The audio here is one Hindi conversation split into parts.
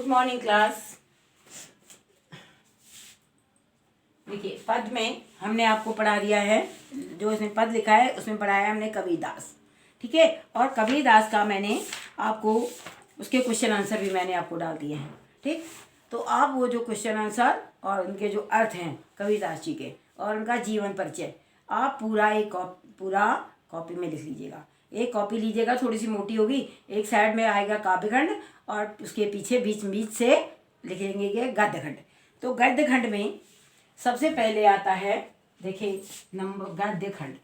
Morning class. देखिए पद में हमने आपको पढ़ा दिया है, जो इसमें पद लिखा है उसमें पढ़ाया हमने कबीरदास, ठीक है। और कबीरदास का मैंने आपको उसके क्वेश्चन आंसर भी मैंने आपको डाल दिए हैं, ठीक। तो आप वो जो क्वेश्चन आंसर और उनके जो अर्थ हैं कबीरदास जी के और उनका जीवन परिचय आप पूरा कॉपी में लिख लीजिएगा। एक कॉपी लीजिएगा, थोड़ी सी मोटी होगी, एक साइड में आएगा काव्यखंड और उसके पीछे बीच बीच से लिखेंगे गद्यखंड। तो गद्यखंड में सबसे पहले आता है, देखिए नंबर गद्यखंड।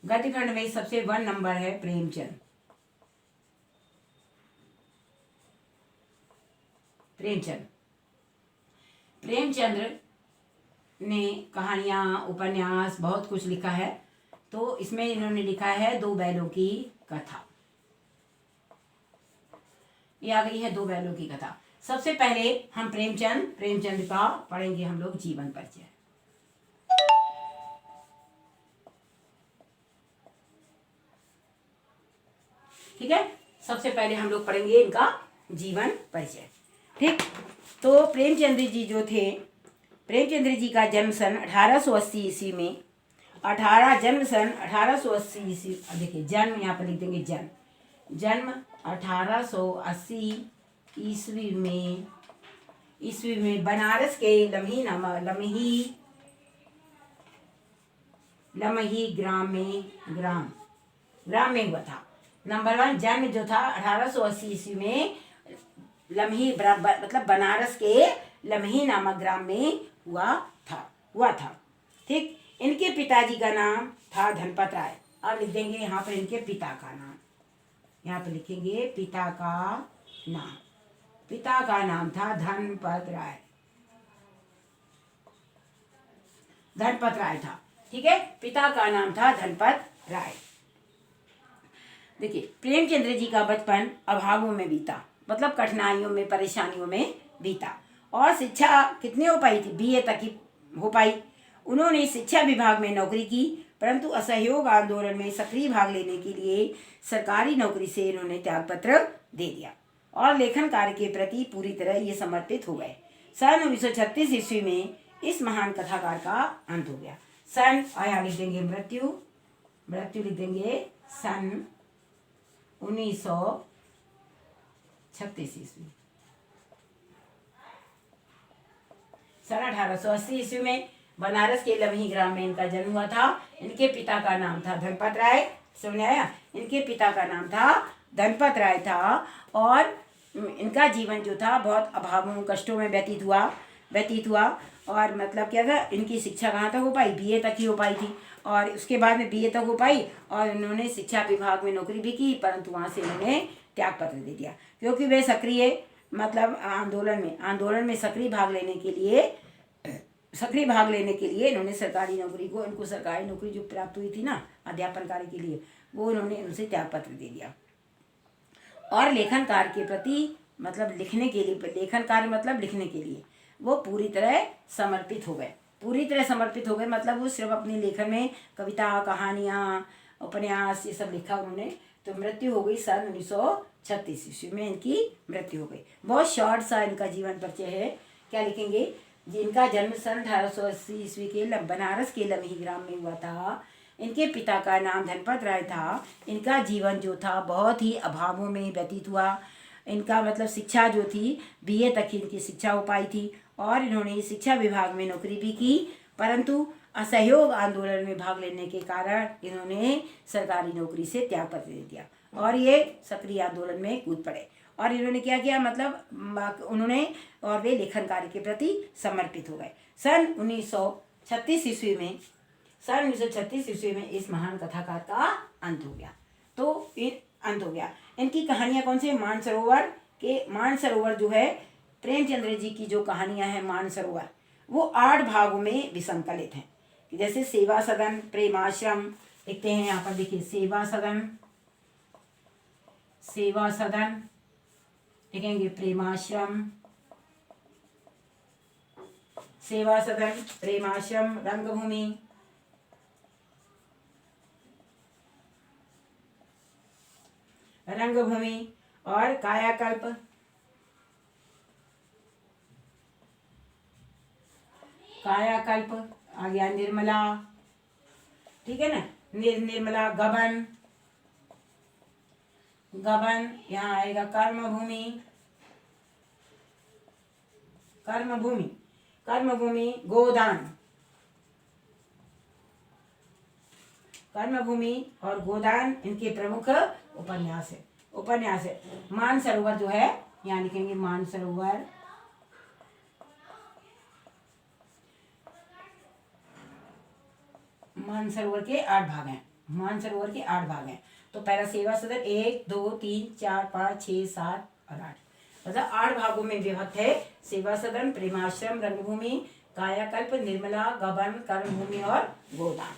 गद्यखंड में सबसे 1 नंबर है प्रेमचंद। प्रेमचंद्र ने कहानियाँ, उपन्यास बहुत कुछ लिखा है। तो इसमें इन्होंने लिखा है 2 बैलों की कथा। ये आ गई है 2 बैलों की कथा। सबसे पहले हम प्रेमचंद का पढ़ेंगे हम लोग जीवन परिचय। ठीक है, सबसे पहले हम लोग पढ़ेंगे इनका जीवन परिचय, ठीक। तो प्रेमचंद्र जी जो थे, प्रेमचंद्र जी का जन्म सन 1880 ईस्वी में, जन्म सन 1880 ईस्वी, देखिए जन्म यहाँ पर लिख देंगे जन्म 1880 ईस्वी में बनारस के लमही ग्राम में हुआ था। नंबर 1 जन्म जो था 1880 ईस्वी में लमही मतलब बनारस के लमही नामक ग्राम में हुआ था, ठीक। इनके पिताजी का नाम था धनपत राय। अब लिख देंगे यहाँ पर इनके पिता का नाम, यहाँ पर लिखेंगे पिता का नाम था धनपत राय था, ठीक है। पिता का नाम था धनपत राय। देखिए प्रेमचंद्र जी का बचपन अभावों में बीता, मतलब कठिनाइयों में, परेशानियों में बीता। और शिक्षा कितनी हो पाई थी? BA तक ही हो पाई। उन्होंने शिक्षा विभाग में नौकरी की, परंतु असहयोग आंदोलन में सक्रिय भाग लेने के लिए सरकारी नौकरी से इन्होंने त्याग पत्र दे दिया और लेखन कार्य के प्रति पूरी तरह ये समर्पित हो गए। सन 1936 ईस्वी में इस महान कथाकार का अंत हो गया। सन आया लिख देंगे मृत्यु लिख देंगे सन 1936 ईस्वी। सन 1880 ईस्वी में बनारस के लमही ग्राम में इनका जन्म हुआ था। इनके पिता का नाम था धनपत राय। समझ आया? इनके पिता का नाम था धनपत राय था और इनका जीवन जो था बहुत अभावों, कष्टों में व्यतीत हुआ। और मतलब क्या था, इनकी शिक्षा कहाँ तक हो पाई? BA तक ही हो पाई थी और उसके बाद में BA तक हो पाई और इन्होंने शिक्षा विभाग में नौकरी भी की, परंतु वहाँ से इन्होंने त्याग पत्र दे दिया क्योंकि वे सक्रिय मतलब आंदोलन में सक्रिय भाग लेने के लिए इन्होंने सरकारी नौकरी जो प्राप्त हुई थी ना अध्यापन कार्य के लिए, वो इन्होंने उनसे त्याग पत्र दे दिया। और लेखन कार्य के प्रति मतलब लिखने के लिए वो पूरी तरह समर्पित हो गए। मतलब वो सिर्फ अपने लेखन में कविता, कहानियाँ, उपन्यास ये सब लिखा उन्होंने। तो मृत्यु हो गई सन 1936 ईस्वी में, इनकी मृत्यु हो गई। बहुत शॉर्ट सा इनका जीवन परिचय है। क्या लिखेंगे? जिनका जन्म सन 1880 ईस्वी के बनारस के लमही ग्राम में हुआ था। इनके पिता का नाम धनपत राय था। इनका जीवन जो था बहुत ही अभावों में व्यतीत हुआ। इनका मतलब शिक्षा जो थी BA तक ही इनकी शिक्षा हो पाई थी और इन्होंने शिक्षा विभाग में नौकरी भी की, परंतु असहयोग आंदोलन में भाग लेने के कारण इन्होंने सरकारी नौकरी से त्याग पत्र दे दिया और ये सक्रिय आंदोलन में कूद पड़े। और इन्होंने क्या किया, मतलब वे लेखन कार्य के प्रति समर्पित हो गए। सन 1936 ईस्वी में इस महान कथाकार का अंत हो गया। इनकी कहानियाँ कौन सी? मानसरोवर जो है प्रेमचंद्र जी की जो कहानियाँ हैं मानसरोवर, वो 8 भागों में विसंकलित हैं। जैसे सेवा सदन, प्रेमाश्रम लिखते हैं यहाँ पर, देखिए सेवा सदन लिखेंगे, प्रेमाश्रम, रंगभूमि और कायाकल्प, कायाकल्प आ गया निर्मला, ठीक है ना, निर्मला, गबन, गबन यहाँ आएगा कर्मभूमि, कर्मभूमि, कर्मभूमि, गोदान, कर्मभूमि और गोदान इनके प्रमुख उपन्यास है, उपन्यास है। मानसरोवर जो है यहाँ लिखेंगे मानसरोवर, मानसरोवर के 8 भाग हैं, मानसरोवर के 8 भाग हैं। तो पहला सेवा सदन 1 2 3 4 5 6 7 और 8, मतलब 8 भागों में विभक्त है। सेवा सदन, प्रेमाश्रम, रंगभूमि, कायाकल्प, निर्मला, गबन, कर्मभूमि और गोदान,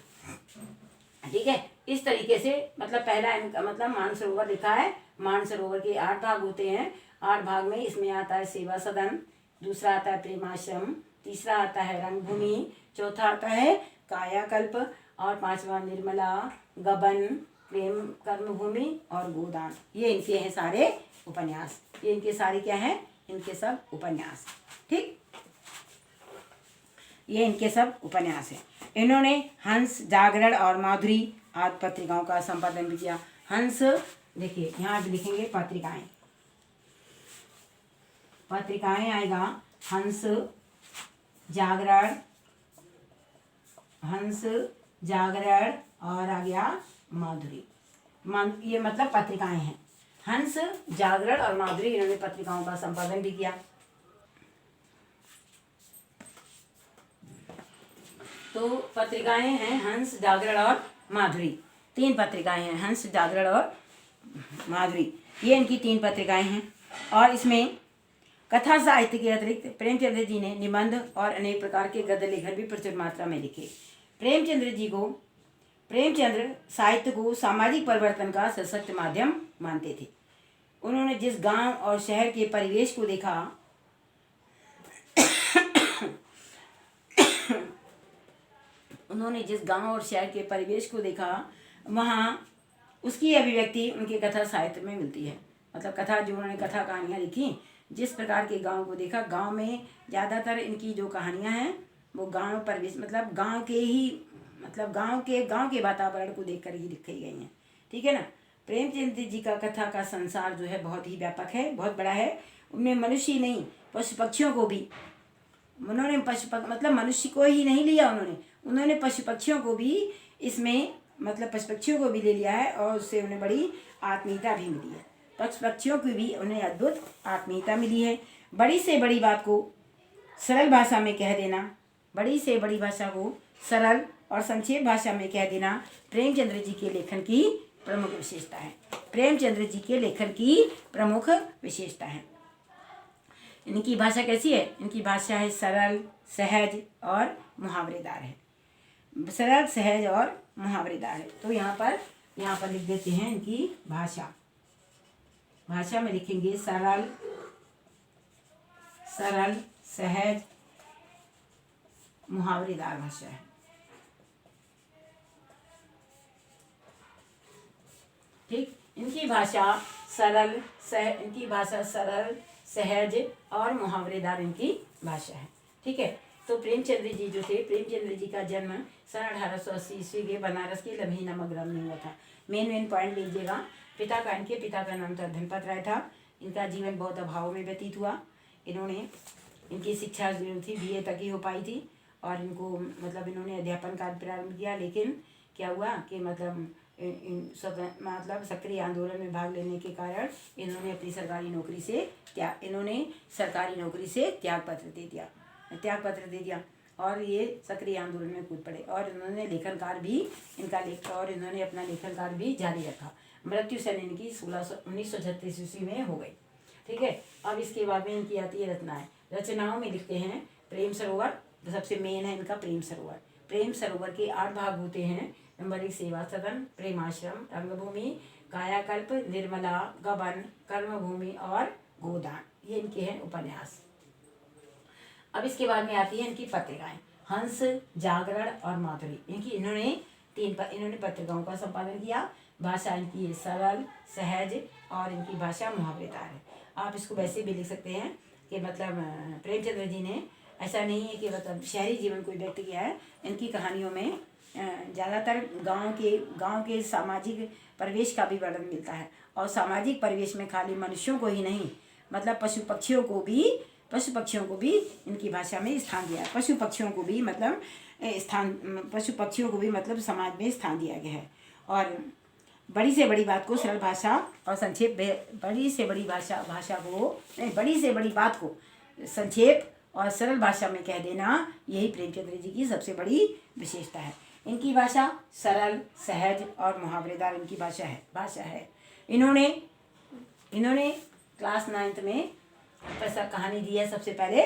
ठीक है। इस तरीके से मतलब पहला इनका मतलब मानसरोवर लिखा है। मानसरोवर के 8 भाग होते हैं। 8 भाग में इसमें आता है सेवा सदन, दूसरा आता है प्रेमाश्रम, तीसरा आता है रंगभूमि, चौथा आता है कायाकल्प और पांचवा निर्मला, गबन, प्रेम, कर्मभूमि और गोदान। ये इनके हैं सारे उपन्यास, ये इनके सारे क्या हैं, इनके सब उपन्यास, ठीक, ये इनके सब उपन्यास हैं। इन्होंने हंस, जागरण और माधुरी आदि पत्रिकाओं का संपादन भी किया। हंस, देखिए यहाँ भी लिखेंगे पत्रिकाएं, पत्रिकाएं आएगा हंस, जागरण, हंस, जागरण और आ गया माधुरी। ये मतलब पत्रिकाएं हैं। हंस, जागरण और माधुरी इन्होंने पत्रिकाओं का संपादन भी किया। तो पत्रिकाएं हैं हंस, जागरण और माधुरी, 3 पत्रिकाएं हैं, हंस, जागरण और माधुरी, ये इनकी 3 पत्रिकाएं हैं। और इसमें कथा साहित्य के अतिरिक्त प्रेमचंद्र जी ने निबंध और अनेक प्रकार के गद्य लेखन भी प्रचुर मात्रा में लिखे। प्रेमचंद्र साहित्य को सामाजिक परिवर्तन का सशक्त माध्यम मानते थे। उन्होंने जिस गांव और शहर के परिवेश को देखा उन्होंने जिस गांव और शहर के परिवेश को देखा वहाँ उसकी अभिव्यक्ति उनके कथा साहित्य में मिलती है। मतलब कथा जो उन्होंने कथा कहानियाँ लिखी, जिस प्रकार के गांव को देखा, गांव में ज़्यादातर इनकी जो कहानियाँ हैं वो गांव परिवेश मतलब गांव के ही मतलब गांव के वातावरण को देखकर ही लिखी गई हैं, ठीक है ना। प्रेमचंद जी का कथा का संसार जो है बहुत ही व्यापक है, बहुत बड़ा है। उनमें मनुष्य ही नहीं पशु पक्षियों को भी उन्होंने मतलब मनुष्य को ही नहीं लिया, उन्होंने पशु पक्षियों को भी इसमें मतलब पशु पक्षियों को भी ले लिया है और उससे उन्हें बड़ी आत्मीयता भी मिली है। पशु पक्षियों की भी उन्हें अद्भुत आत्मीयता मिली है। बड़ी से बड़ी बात को सरल भाषा में कह देना, बड़ी से बड़ी भाषा को सरल और संक्षेप भाषा में कह देना प्रेमचंद्र जी के लेखन की प्रमुख विशेषता है। प्रेमचंद्र जी के लेखन की प्रमुख विशेषता है। इनकी भाषा कैसी है? इनकी भाषा है सरल, सहज और मुहावरेदार है। सरल, सहज और मुहावरेदार है। तो यहाँ पर लिख देते हैं इनकी भाषा में लिखेंगे सरल, सहज, मुहावरेदार भाषा है, ठीक। इनकी भाषा सरल, सहज और मुहावरेदार इनकी भाषा है, ठीक है। तो प्रेमचंद्र जी जो थे, प्रेमचंद्र जी का जन्म सन 1880 ईस्वी के बनारस के लम्ही नामक ग्राम में हुआ था। मेन पॉइंट लीजिएगा। इनके पिता का नाम था धनपत राय था। इनका जीवन बहुत अभाव में व्यतीत हुआ। इनकी शिक्षा जो थी BA तक ही हो पाई थी और इन्होंने अध्यापन कार्य प्रारंभ किया। लेकिन क्या हुआ कि सक्रिय आंदोलन में भाग लेने के कारण इन्होंने अपनी सरकारी नौकरी से त्याग पत्र दे दिया और ये सक्रिय आंदोलन में कूद पड़े। और इन्होंने अपना लेखन कार्य भी जारी रखा। मृत्यु सन इनकी 1936 ईस्वी में हो गई, ठीक है। अब इसके बाद में इनकी आती है रचनाओं में लिखते हैं प्रेम सरोवर, सबसे मेन है इनका प्रेम सरोवर। प्रेम सरोवर के 8 भाग होते हैं। नंबर 1 सेवा सदन, प्रेमाश्रम, रंगभूमि, कायाकल्प, निर्मला, गबन, कर्मभूमि और गोदान, ये इनके हैं उपन्यास। अब इसके बाद में आती है इनकी पत्रिकाएं, हंस, जागरण और माधुरी। इन्होंने पत्रिकाओं का संपादन किया। भाषा इनकी है सरल, सहज और इनकी भाषा मुहावरेदार है। आप इसको वैसे भी लिख सकते हैं कि मतलब प्रेमचंद्र जी ने ऐसा नहीं है कि मतलब शहरी जीवन कोई व्यक्त किया है। इनकी कहानियों में ज़्यादातर गांव के सामाजिक परिवेश का भी वर्णन मिलता है। और सामाजिक परिवेश में खाली मनुष्यों को ही नहीं, मतलब पशु पक्षियों को भी इनकी भाषा में स्थान दिया। पशु पक्षियों को भी मतलब समाज में स्थान दिया गया है। और बड़ी से बड़ी बात को सरल भाषा और संक्षेप, बड़ी से बड़ी बात को संक्षेप और सरल भाषा में कह देना, यही प्रेमचंद्र जी की सबसे बड़ी विशेषता है। इनकी भाषा सरल, सहज और मुहावरेदार इनकी भाषा है। इन्होंने क्लास 9th में ऐसा कहानी दी है। सबसे पहले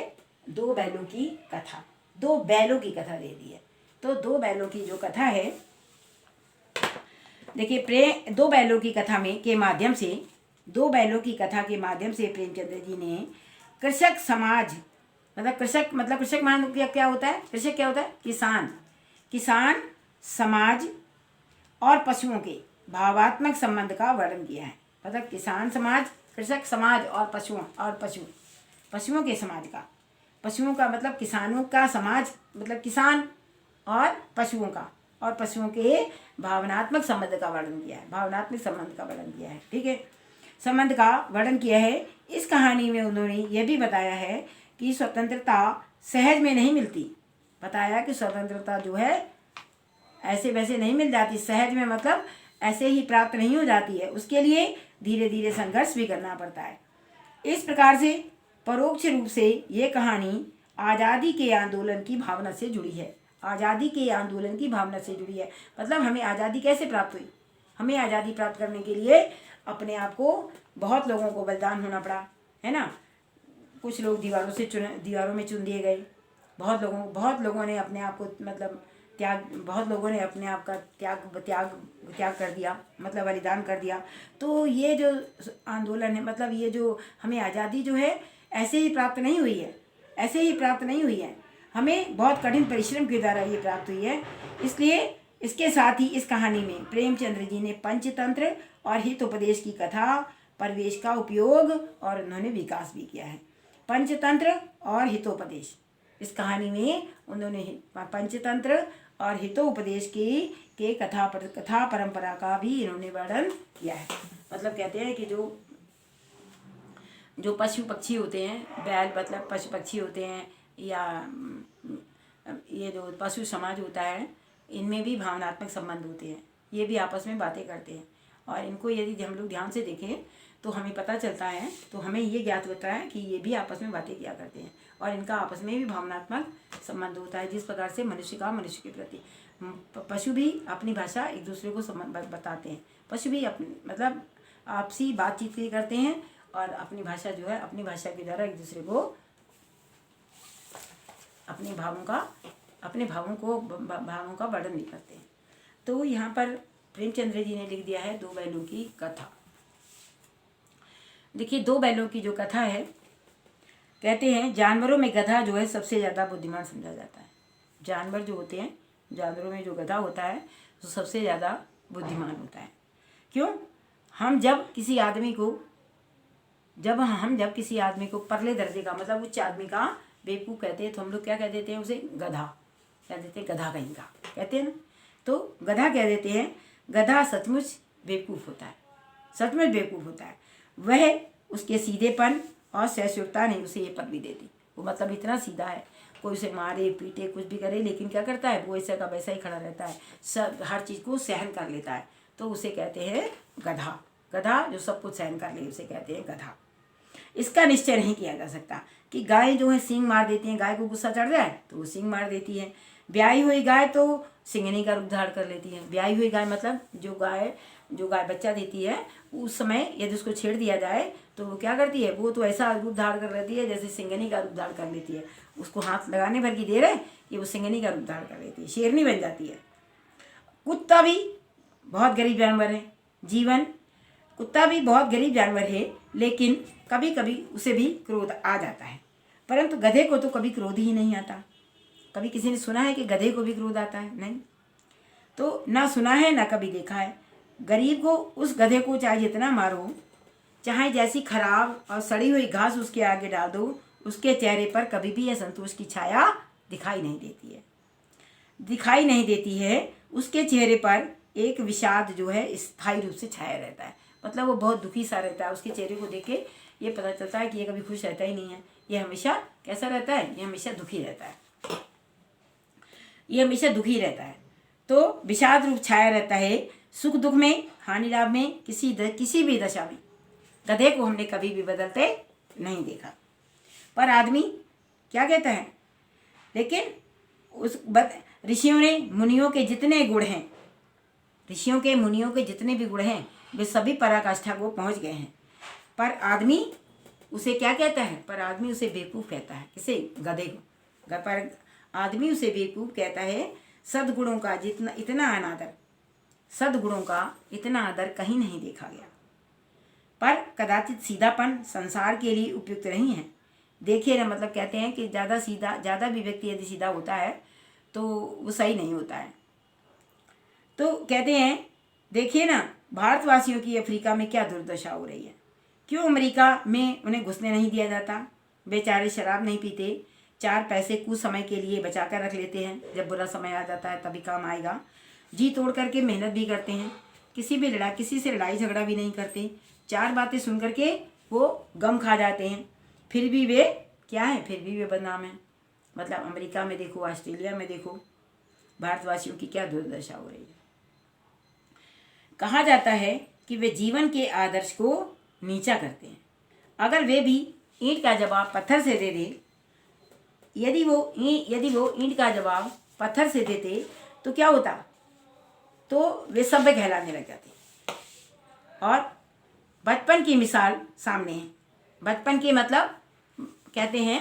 दो बैलों की कथा दे दी है। तो दो बैलों की जो कथा है, देखिए दो बैलों की कथा के माध्यम से प्रेमचंद्र जी ने कृषक समाज, कृषक मान क्या होता है? कृषक क्या होता है? किसान समाज और पशुओं के भावात्मक संबंध का वर्णन किया है। मतलब किसान समाज, कृषक समाज और पशुओं के समाज का, पशुओं का मतलब किसानों का समाज, मतलब किसान और पशुओं के भावनात्मक संबंध का वर्णन किया है। ठीक है, संबंध का वर्णन किया है। इस कहानी में उन्होंने यह भी बताया है कि स्वतंत्रता सहज में नहीं मिलती। बताया कि स्वतंत्रता जो है ऐसे वैसे नहीं मिल जाती, सहज में मतलब ऐसे ही प्राप्त नहीं हो जाती है। उसके लिए धीरे धीरे संघर्ष भी करना पड़ता है। इस प्रकार से परोक्ष रूप से ये कहानी आज़ादी के आंदोलन की भावना से जुड़ी है। मतलब हमें आज़ादी कैसे प्राप्त हुई? हमें आज़ादी प्राप्त करने के लिए अपने आप को बहुत लोगों को बलिदान होना पड़ा, है ना। कुछ लोग दीवारों में चुन दिए गए। बहुत लोगों ने अपने आप को मतलब बहुत लोगों ने अपने आप का त्याग कर दिया, मतलब बलिदान कर दिया। तो ये जो आंदोलन है, मतलब ये जो हमें आज़ादी जो है ऐसे ही प्राप्त नहीं हुई है। हमें बहुत कठिन परिश्रम के द्वारा ये प्राप्त हुई है। इसलिए इसके साथ ही इस कहानी में प्रेमचंद्र जी ने पंचतंत्र और हितोपदेश की कथा परिवेश का उपयोग और उन्होंने विकास भी किया है। पंचतंत्र और हितोपदेश, इस कहानी में उन्होंने पंचतंत्र और हितोपदेश के कथा परंपरा का भी इन्होंने वर्णन किया है। मतलब कहते हैं कि जो पशु पक्षी होते हैं, बैल मतलब पशु पक्षी होते हैं, या ये जो पशु समाज होता है, इनमें भी भावनात्मक संबंध होते हैं। ये भी आपस में बातें करते हैं। और इनको यदि हम लोग ध्यान से देखें तो हमें पता चलता है, तो हमें ये ज्ञात होता है कि ये भी आपस में बातें किया करते हैं और इनका आपस में भी भावनात्मक संबंध होता है। जिस प्रकार से मनुष्य के प्रति पशु भी अपनी भाषा एक दूसरे को बताते हैं। पशु भी मतलब आपसी बातचीत करते हैं और अपनी भाषा जो है, अपनी भाषा के द्वारा एक दूसरे को अपने भावों का वर्णन भी करते हैं। तो यहाँ पर प्रेमचंद्र जी ने लिख दिया है दो बैलों की कथा। देखिए, दो बैलों की जो कथा है, कहते हैं जानवरों में गधा जो है सबसे ज़्यादा बुद्धिमान समझा जाता है। जानवर जो होते हैं, जानवरों में जो गधा होता है तो सबसे ज़्यादा बुद्धिमान होता है। क्यों? हम जब किसी आदमी को परले दर्जे का, मतलब उच्च आदमी का बेवकूफ़ कहते हैं, तो हम लोग क्या कह देते हैं? उसे गधा कह देते हैं, गधा कहीं का कहते हैं ना। तो गधा कह देते हैं। गधा सचमुच बेवकूफ़ होता है। वह उसके सीधेपन और सहिष्णुता नहीं उसे ये पदवी देती। वो मतलब इतना सीधा है, कोई उसे मारे पीटे कुछ भी करे, लेकिन क्या करता है? वो ऐसा का वैसा ही खड़ा रहता है, सब हर चीज़ को सहन कर लेता है। तो उसे कहते हैं गधा जो सब कुछ सहन कर ले, उसे कहते हैं गधा। इसका निश्चय नहीं किया जा सकता कि गाय जो है सींग मार देती है, गाय को गुस्सा चढ़ जाए तो वो सींग मार देती है। ब्याही हुई गाय तो सिंगनी का रूप धारण कर लेती है। ब्याही हुई गाय मतलब जो गाय बच्चा देती है, उस समय यदि उसको छेड़ दिया जाए तो वो क्या करती है? वो तो ऐसा रूप धारण कर लेती है जैसे सिंगनी का रूप धारण कर लेती है। उसको हाथ लगाने भर की देर है कि वो सिंगनी का रूप धारण कर लेती है, शेरनी बन जाती है। कुत्ता भी बहुत गरीब जानवर है। कुत्ता भी बहुत गरीब जानवर है, लेकिन कभी कभी उसे भी क्रोध आ जाता है। परंतु गधे को तो कभी क्रोध ही नहीं आता। कभी किसी ने सुना है कि गधे को भी क्रोध आता है? नहीं। तो ना सुना है ना कभी देखा है। गरीब को, उस गधे को चाहे जितना मारो, चाहे जैसी खराब और सड़ी हुई घास उसके आगे डाल दो, उसके चेहरे पर कभी भी यह संतोष की छाया दिखाई नहीं देती है, दिखाई नहीं देती है। उसके चेहरे पर एक विषाद जो है स्थायी रूप से छाया रहता है। मतलब वो बहुत दुखी सा रहता है। उसके चेहरे को देख के ये पता चलता है कि ये कभी खुश रहता ही नहीं है। ये हमेशा कैसा रहता है? ये हमेशा दुखी रहता है। ये हमेशा दुखी रहता है। तो विषाद रूप छाया रहता है। सुख दुख में, हानि लाभ में, किसी भी दशा में गधे को हमने कभी भी बदलते नहीं देखा। पर आदमी क्या कहता है? लेकिन उस ऋषियों ने, मुनियों के जितने गुण हैं, ऋषियों के, मुनियों के जितने भी गुण हैं, वे सभी पराकाष्ठा को पहुंच गए हैं। पर आदमी उसे क्या कहता है? पर आदमी उसे बेवकूफ़ कहता है। किसे? गधे को। पर आदमी उसे बेवकूफ़ कहता है। सद्गुणों का जितना इतना अनादर, सद्गुणों का इतना आदर कहीं नहीं देखा गया। पर कदाचित सीधापन संसार के लिए उपयुक्त नहीं है। देखिए ना, मतलब कहते हैं कि ज़्यादा भी व्यक्ति यदि सीधा होता है तो वो सही नहीं होता है। तो कहते हैं, देखिए ना, भारतवासियों की अफ्रीका में क्या दुर्दशा हो रही है। क्यों अमेरिका में उन्हें घुसने नहीं दिया जाता? बेचारे शराब नहीं पीते, 4 पैसे कुछ समय के लिए बचा कर रख लेते हैं, जब बुरा समय आ जाता है तभी काम आएगा। जी तोड़ करके मेहनत भी करते हैं, किसी से लड़ाई झगड़ा भी नहीं करते। 4 बातें सुन करके वो गम खा जाते हैं, फिर भी वे क्या है? फिर भी वे बदनाम हैं। मतलब अमेरिका में देखो, ऑस्ट्रेलिया में देखो, भारतवासियों की क्या दुर्दशा हो रही है। कहा जाता है कि वे जीवन के आदर्श को नीचा करते हैं। अगर वे भी ईंट का जवाब पत्थर से दे दे, यदि वो ईंट का जवाब पत्थर से देते तो क्या होता? तो वे सभ्य कहलाने लग जाते। और बचपन की मिसाल सामने है। बचपन के मतलब कहते हैं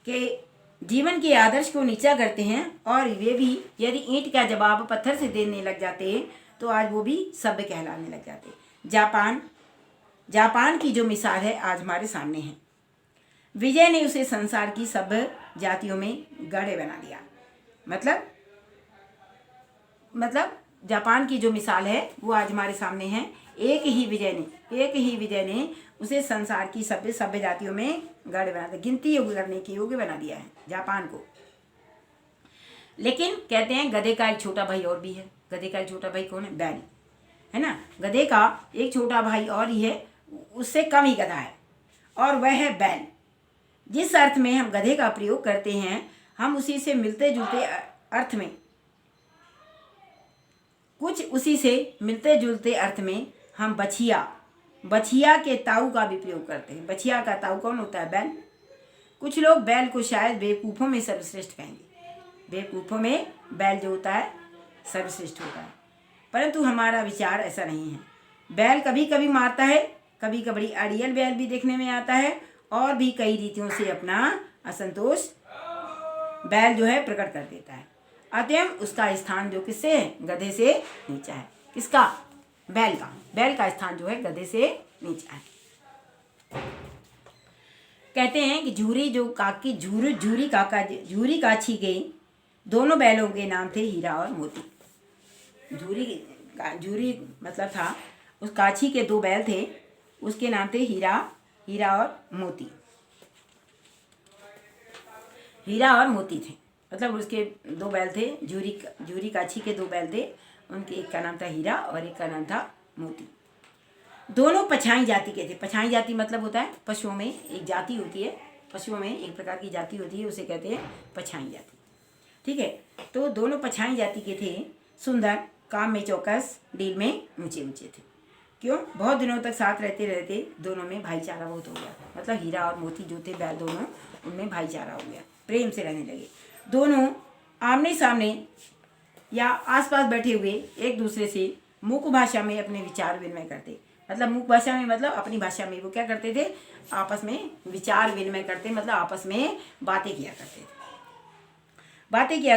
कि जीवन के आदर्श को नीचा करते हैं, और वे भी यदि ईंट का जवाब पत्थर से देने लग जाते तो आज वो भी सभ्य कहलाने लग जाते। जापान की जो मिसाल है आज हमारे सामने है। विजय ने उसे संसार की सभ्य जातियों में गढ़ बना दिया। मतलब जापान की जो मिसाल है वो आज हमारे सामने है। एक ही विजय ने उसे संसार की सभ्य जातियों में गढ़ बना दिया, गिनती करने की योग्य बना दिया है जापान को। लेकिन कहते हैं गधे का एक छोटा भाई और भी है। गधे का एक छोटा भाई कौन है? बैल, है ना। गधे का एक छोटा भाई और ही है, उससे कम ही गधा है, और वह है बैल। जिस अर्थ में हम गधे का प्रयोग करते हैं, हम उसी से मिलते जुलते अर्थ में, उसी से मिलते जुलते अर्थ में हम बछिया के ताऊ का भी प्रयोग करते हैं। बछिया का ताऊ कौन होता है? बैल। कुछ लोग बैल को शायद बेवकूफ़ों में सर्वश्रेष्ठ कहेंगे। बेवकूफ़ों में बैल जो होता है सर्वश्रेष्ठ होता है, परंतु हमारा विचार ऐसा नहीं है। बैल कभी कभी मारता है, कभी कभी अड़ियल बैल भी देखने में आता है, और भी कई रीतियों से अपना असंतोष बैल जो है प्रकट कर देता है। अतएव उसका स्थान जो किससे है? गधे से नीचा है। किसका? बैल का स्थान जो है गधे से नीचा है। कहते हैं कि झूरी काछी के दोनों बैलों के नाम थे हीरा और मोती। झूरी मतलब था, उस काछी के 2 बैल थे, उसके नाम थे हीरा और मोती। हीरा और मोती थे, मतलब उसके 2 बैल थे। झूरी काछी के 2 बैल थे, उनके एक का नाम था हीरा और एक का नाम था मोती। दोनों पछाई जाति के थे। पछाई जाति मतलब होता है पशुओं में एक जाति होती है, पशुओं में एक प्रकार की जाति होती है, उसे कहते हैं पछाई जाति। ठीक है, तो दोनों पछाई जाति के थे। सुंदर, काम में चौकस, डील में ऊंचे थे। क्यों? बहुत दिनों तक साथ रहते दोनों में भाईचारा बहुत हो गया। मतलब हीरा और मोती जो थे बैल दोनों, उनमें भाईचारा हो गया, प्रेम से रहने लगे। दोनों आमने सामने या आसपास बैठे हुए एक दूसरे से मुख भाषा में अपने विचार विनिमय करते। मतलब मुख भाषा में मतलब अपनी भाषा में वो क्या करते थे? आपस में विचार विनिमय करते, मतलब आपस में बातें किया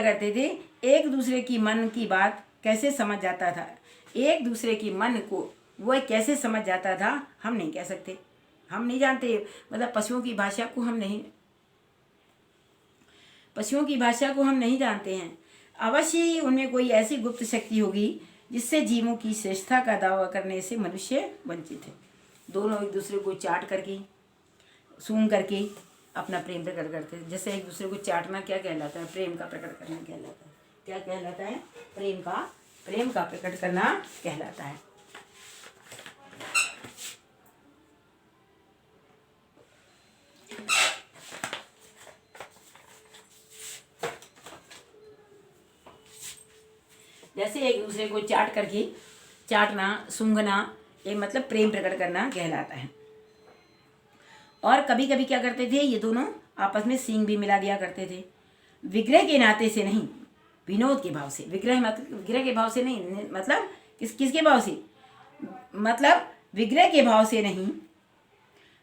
करते थे। एक दूसरे की मन की बात कैसे समझ जाता था, एक दूसरे की मन को वह कैसे समझ जाता था, हम नहीं कह सकते, हम नहीं जानते। मतलब पशुओं की भाषा को हम नहीं जानते हैं। अवश्य ही उनमें कोई ऐसी गुप्त शक्ति होगी जिससे जीवों की श्रेष्ठता का दावा करने से मनुष्य वंचित है। दोनों एक दूसरे को चाट करके, सूंघ करके अपना प्रेम प्रकट करते हैं। जैसे एक दूसरे को चाटना क्या कहलाता है? प्रेम का प्रकट करना कहलाता है। क्या कहलाता है? प्रेम का प्रकट करना कहलाता है। जैसे एक दूसरे को चाट करके, चाटना, सूंघना, ये मतलब प्रेम प्रकट करना कहलाता है। और कभी कभी क्या करते थे ये दोनों आपस में सींग भी मिला दिया करते थे, विग्रह के नाते से नहीं, विनोद के भाव से। विग्रह के भाव से नहीं, मतलब किसके भाव से? मतलब विग्रह के भाव से नहीं,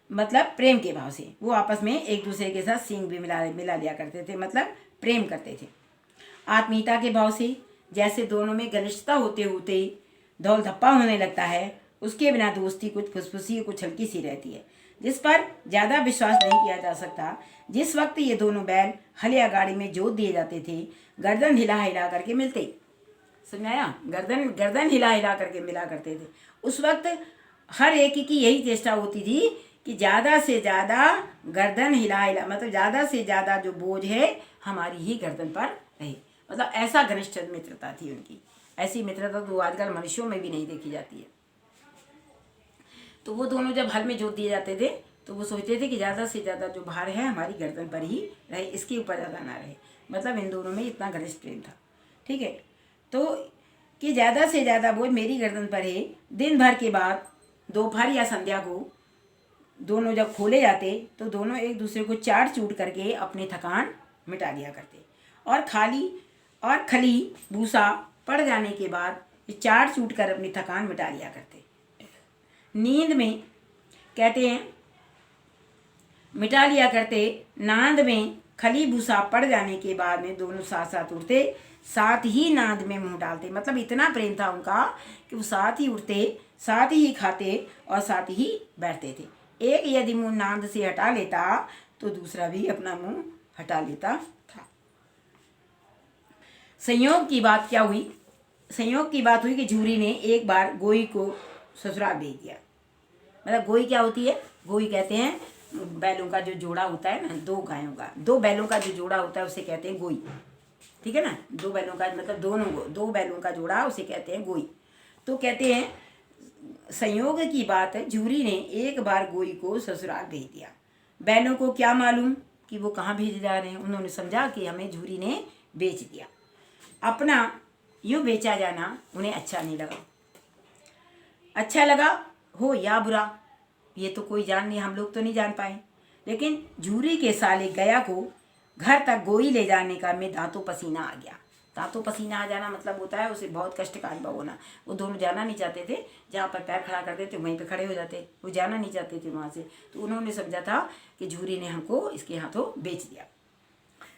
मतलब प्रेम के भाव से। वो आपस में एक दूसरे के साथ सींग भी मिला दिया करते थे, मतलब प्रेम करते थे। आत्मीयता के भाव से, जैसे दोनों में घनिष्ठता होते होते धौल धप्पा होने लगता है, उसके बिना दोस्ती कुछ फुसफुसी, कुछ हल्की सी रहती है, जिस पर ज़्यादा विश्वास नहीं किया जा सकता। जिस वक्त ये दोनों बैल हल या गाड़ी में जोत दिए जाते थे, गर्दन हिला हिला करके मिलते, समझाया? गर्दन हिला हिला करके मिला करते थे। उस वक्त हर एक की यही चेष्टा होती थी कि ज़्यादा से ज़्यादा गर्दन हिला हिला, मतलब ज़्यादा से ज़्यादा जो बोझ है हमारी ही गर्दन पर रहे। मतलब ऐसा घनिष्ठ मित्रता थी उनकी। ऐसी मित्रता तो आजकल मनुष्यों में भी नहीं देखी जाती है। तो वो दोनों जब हल में जोत दिए जाते थे तो वो सोचते थे कि ज़्यादा से ज़्यादा जो भार है हमारी गर्दन पर ही रहे, इसके ऊपर ज़्यादा ना रहे। मतलब इन दोनों में इतना घनिष्ठ प्रेम था, ठीक है। तो कि ज़्यादा से ज़्यादा बोझ मेरी गर्दन पर है। दिन भर के बाद दोपहर या संध्या को दोनों जब खोले जाते तो दोनों एक दूसरे को चाट चूट करके अपनी थकान मिटा दिया करते, और खली भूसा पड़ जाने के बाद चाट चूट कर अपनी थकान मिटा लिया करते। नींद में कहते हैं मिटा लिया करते। नांद में खली भूसा पड़ जाने के बाद में दोनों साथ साथ उठते, साथ ही नांद में मुंह डालते। मतलब इतना प्रेम था उनका कि वो साथ ही उठते, साथ ही खाते और साथ ही बैठते थे। एक यदि मुंह नांद से हटा लेता तो दूसरा भी अपना मुंह हटा लेता था। संयोग की बात क्या हुई? संयोग की बात हुई कि झूरी ने एक बार गोई को ससुराल भेज दिया। मतलब गोई क्या होती है? गोई कहते हैं बैलों का जो जोड़ा होता है ना, दो बैलों का जो जोड़ा होता है उसे कहते हैं गोई, ठीक है ना। दो बैलों का मतलब दो बैलों का जोड़ा, उसे कहते हैं गोई। तो कहते हैं संयोग की बात है, झूरी ने एक बार गोई को ससुराल भेज दिया। बैलों को क्या मालूम कि वो कहाँ भेजे जा रहे हैं। उन्होंने समझा कि हमें झूरी ने बेच दिया। अपना यूँ बेचा जाना उन्हें अच्छा नहीं लगा। अच्छा लगा हो या बुरा ये तो कोई जान नहीं, हम लोग तो नहीं जान पाए। लेकिन झूरी के साले गया को घर तक गोई ले जाने का में दांतों पसीना आ गया। दांतों पसीना आ जाना मतलब होता है उसे बहुत कष्ट का अनुभव होना। वो दोनों जाना नहीं चाहते थे, जहाँ पर पैर खड़ा करते थे वहीं पर खड़े हो जाते, वो जाना नहीं चाहते थे वहाँ से। तो उन्होंने समझा था कि झूरी ने हमको इसके हाथों बेच दिया।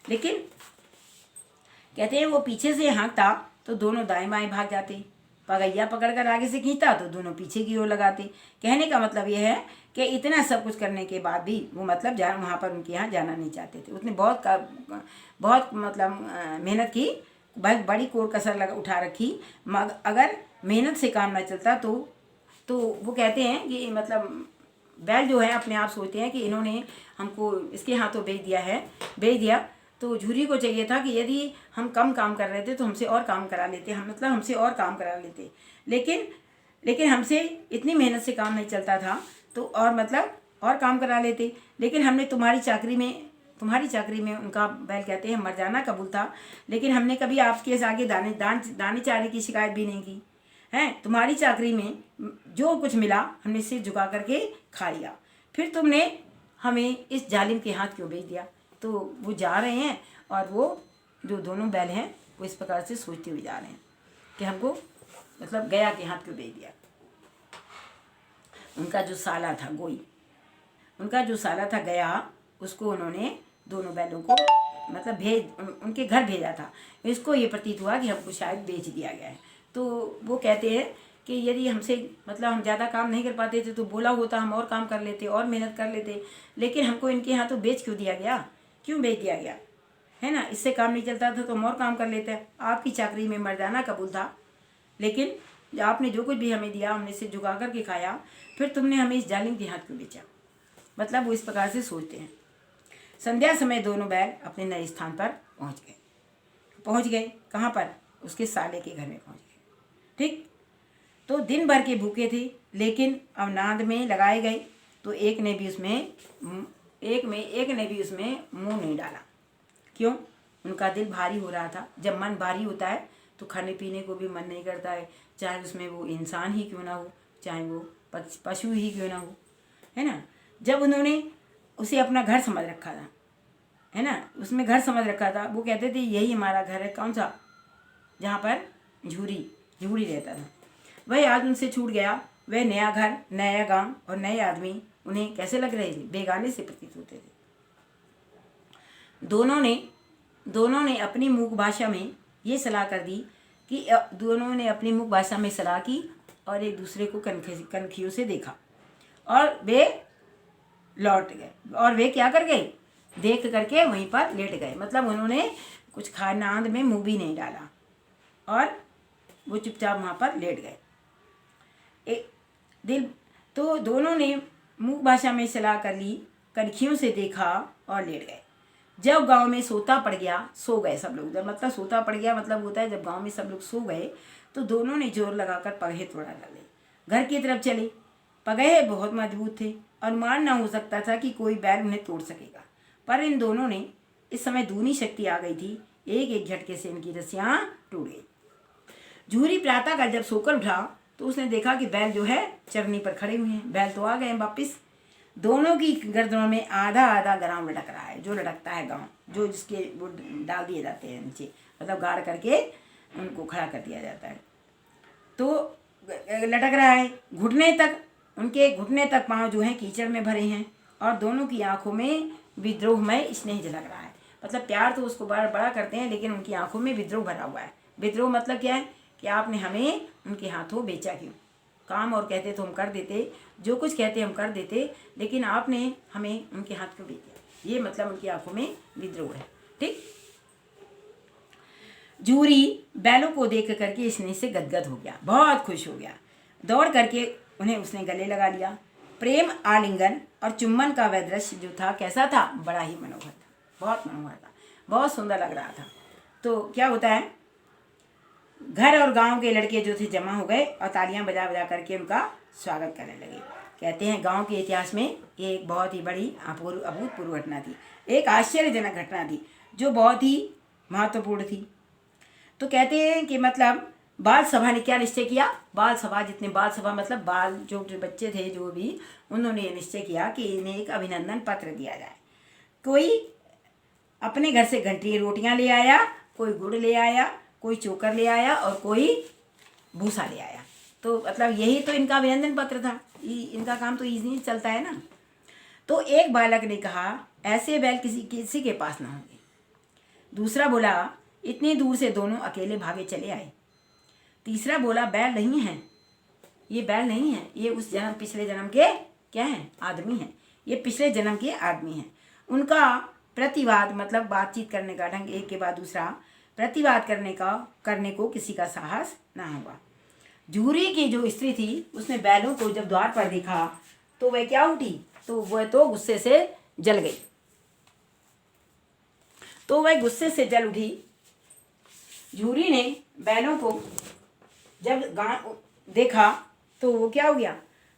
लेकिन कहते हैं वो पीछे से हाँकता तो दोनों दाएं बाएं भाग जाते, पगैया पकड़कर आगे से खींचता तो दोनों पीछे की ओर लगाते। कहने का मतलब यह है कि इतना सब कुछ करने के बाद भी वो मतलब वहाँ पर उनके यहाँ जाना नहीं चाहते थे। उसने बहुत मतलब मेहनत की, बहुत बड़ी कोर कसर उठा रखी, मगर अगर मेहनत से काम ना चलता तो वो कहते हैं कि मतलब बैल जो है अपने आप सोचते हैं कि इन्होंने हमको इसके हाथों बेच दिया। तो झूरी को चाहिए था कि यदि हम कम काम कर रहे थे तो हमसे और काम करा लेते, हमसे और काम करा लेते। लेकिन हमसे इतनी मेहनत से काम नहीं चलता था तो और काम करा लेते। लेकिन हमने तुम्हारी चाकरी में उनका बैल कहते हैं मर जाना कबूल था, लेकिन हमने कभी आपके आगे दाने चारे की शिकायत भी नहीं की है। तुम्हारी चाकरी में जो कुछ मिला हमने सिर झुका करके खा लिया, फिर तुमने हमें इस जालिम के हाथ क्यों भेज दिया। तो वो जा रहे हैं और वो जो दोनों बैल हैं वो इस प्रकार से सोचते हुए जा रहे हैं कि हमको मतलब गया के हाथ क्यों भेज दिया। उनका जो साला था गया, उसको उन्होंने दोनों बैलों को मतलब उनके घर भेजा था। इसको ये प्रतीत हुआ कि हमको शायद बेच दिया गया है। तो वो कहते हैं कि यदि हमसे मतलब हम ज़्यादा काम नहीं कर पाते थे तो बोला होता हम और काम कर लेते और मेहनत कर लेते, लेकिन हमको इनके यहाँ तो बेच क्यों दिया गया, क्यों बेच दिया गया है ना। इससे काम नहीं चलता था तो हम और काम कर लेते। आपकी चाकरी में मर जाना कबूल था, लेकिन आपने जो कुछ भी हमें दिया हमने से झुका करके खाया, फिर तुमने हमें इस जालिम के हाथ क्यों बेचा। मतलब वो इस प्रकार से सोचते हैं। संध्या समय दोनों बैल अपने नए स्थान पर पहुंच गए। कहाँ पर? उसके साले के घर में पहुंच गए। ठीक। तो दिन भर के भूखे थे, लेकिन अब नाद में लगाए गए तो एक ने भी उसमें मुंह नहीं डाला। क्यों? उनका दिल भारी हो रहा था। जब मन भारी होता है तो खाने पीने को भी मन नहीं करता है, चाहे उसमें वो इंसान ही क्यों ना हो, चाहे वो पशु ही क्यों ना हो, है ना। जब उन्होंने उसे अपना घर समझ रखा था, है ना, उसमें घर समझ रखा था, वो कहते थे यही हमारा घर है। कौन सा? जहाँ पर झूरी रहता था, वही आज उनसे छूट गया। वह नया घर, नया गांव और नए आदमी उन्हें कैसे लग रहे थे? बेगाने से प्रतीत होते थे। दोनों ने अपनी मूक भाषा में ये सलाह कर दी कि दोनों ने अपनी मुख भाषा में सलाह की और एक दूसरे को कनखियों से देखा और वे लौट गए। और वे क्या कर गए? देख करके वहीं पर लेट गए। मतलब उन्होंने कुछ खानांद में मुंह भी नहीं डाला और वो चुपचाप वहाँ पर लेट गए। तो दोनों ने मुख भाषा में सलाह कर ली, कनखियों से देखा और लेट गए। जब गांव में सोता पड़ गया, सो गए सब लोग। जब मतलब सोता पड़ गया मतलब होता है जब गांव में सब लोग सो गए तो दोनों ने जोर लगाकर पगहे तोड़ा डाले, घर की तरफ चले। पगहे बहुत मजबूत थे, अनुमान न हो सकता था कि कोई बैल उन्हें तोड़ सकेगा, पर इन दोनों ने इस समय दूनी शक्ति आ गई थी। एक एक झटके से इनकी रस्सियाँ टूट गई। झूरी प्रातः का जब सोकर उठा तो उसने देखा कि बैल जो है चरनी पर खड़े हुए हैं। बैल तो आ गए वापिस। दोनों की गर्दनों में आधा आधा ग्राम लटक रहा है, जो लटकता है गांव, जो जिसके वो डाल दिए जाते हैं नीचे, मतलब गाड़ करके उनको खड़ा कर दिया जाता है, तो लटक रहा है घुटने तक। उनके घुटने तक पाँव जो हैं कीचड़ में भरे हैं और दोनों की आंखों में विद्रोहमय स्नेह झलक रहा है। मतलब प्यार तो उसको बड़ा बड़ा करते हैं, लेकिन उनकी आंखों में विद्रोह भरा हुआ है। विद्रोह मतलब क्या है कि आपने हमें उनके हाथों बेचा क्यों? काम और कहते तो हम कर देते, जो कुछ कहते हम कर देते, लेकिन आपने हमें उनके हाथ क्यों बेचा? ये मतलब उनकी आंखों में विद्रोह है। ठीक। झूरी बैलों को देख करके स्नेह से गदगद हो गया, बहुत खुश हो गया। दौड़ करके उन्हें उसने गले लगा लिया। प्रेम आलिंगन और चुम्बन का वह दृश्य जो था कैसा था? बड़ा ही मनोहर था, बहुत मनोहर था, बहुत सुंदर लग रहा था। तो क्या होता है, घर और गांव के लड़के जो थे जमा हो गए और तालियां बजा बजा करके उनका स्वागत करने लगे। कहते हैं गांव के इतिहास में ये एक बहुत ही बड़ी अभूतपूर्व घटना थी, एक आश्चर्यजनक घटना थी जो बहुत ही महत्वपूर्ण थी। तो कहते हैं कि मतलब बाल सभा ने क्या निश्चय किया? बाल सभा, जितने बाल सभा मतलब बाल जो बच्चे थे जो भी, उन्होंने निश्चय किया कि इन्हें एक अभिनंदन पत्र दिया जाए। कोई अपने घर से घंटी रोटियां ले आया, कोई गुड़ ले आया, कोई चोकर ले आया और कोई भूसा ले आया। तो मतलब यही तो इनका अभिनंदन पत्र था। इनका काम तो इजी चलता है ना। तो एक बालक ने कहा ऐसे बैल किसी के पास ना होंगे। दूसरा बोला इतनी दूर से दोनों अकेले भागे चले आए। तीसरा बोला बैल नहीं है, ये बैल नहीं है, ये उस जन्म पिछले जन्म के क्या हैं? आदमी हैं। ये पिछले जन्म के आदमी हैं। उनका प्रतिवाद मतलब बातचीत करने का ढंग, एक के बाद दूसरा प्रतिवाद करने को किसी का साहस ना हुआ। झूरी की जो स्त्री थी उसने बैलों को जब द्वार पर देखा तो वह क्या उठी? तो वह तो गुस्से से जल गई। तो वह गुस्से से जल उठी। झूरी ने बैलों को जब देखा तो वो क्या हो गया?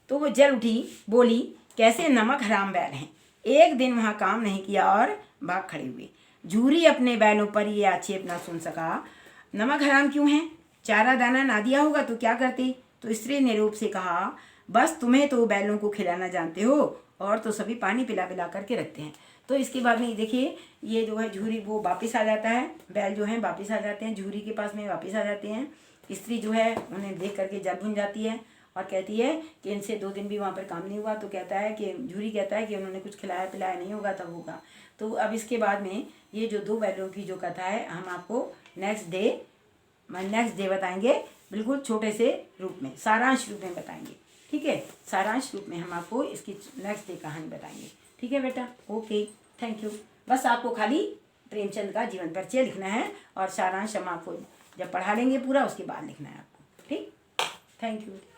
तो वो जल उठी, बोली कैसे नमक हराम बैल हैं, एक दिन वहाँ काम नहीं किया और भाग खड़े हुए। झूरी अपने बैलों पर ये आक्षेप ना सुन सका। नमक हराम क्यों है? चारा दाना ना दिया होगा तो क्या करते? तो स्त्री ने रूप से कहा बस तुम्हें तो बैलों को खिलाना जानते हो और तो सभी पानी पिला पिला करके रखते हैं। तो इसके बाद में देखिए ये जो है झूरी वो वापस आ जाता है, बैल जो है वापस आ जाते हैं, झूरी के पास में वापस आ जाते हैं। स्त्री जो है उन्हें देख करके जल भुन जाती है और कहती है कि इनसे 2 दिन भी वहाँ पर काम नहीं हुआ। तो कहता है कि झूरी कहता है कि उन्होंने कुछ खिलाया पिलाया नहीं होगा तब होगा। तो अब इसके बाद में ये जो 2 बैलों की जो कथा है हम आपको नेक्स्ट डे बताएंगे, बिल्कुल छोटे से रूप में, सारांश रूप में बताएंगे। ठीक है, सारांश रूप में हम आपको इसकी नेक्स्ट डे कहानी बताएंगे। ठीक है बेटा, ओके, थैंक यू। बस आपको खाली प्रेमचंद का जीवन परिचय लिखना है और सारांश हम आपको जब पढ़ा लेंगे पूरा उसके बाद लिखना है आपको। ठीक। Thank you.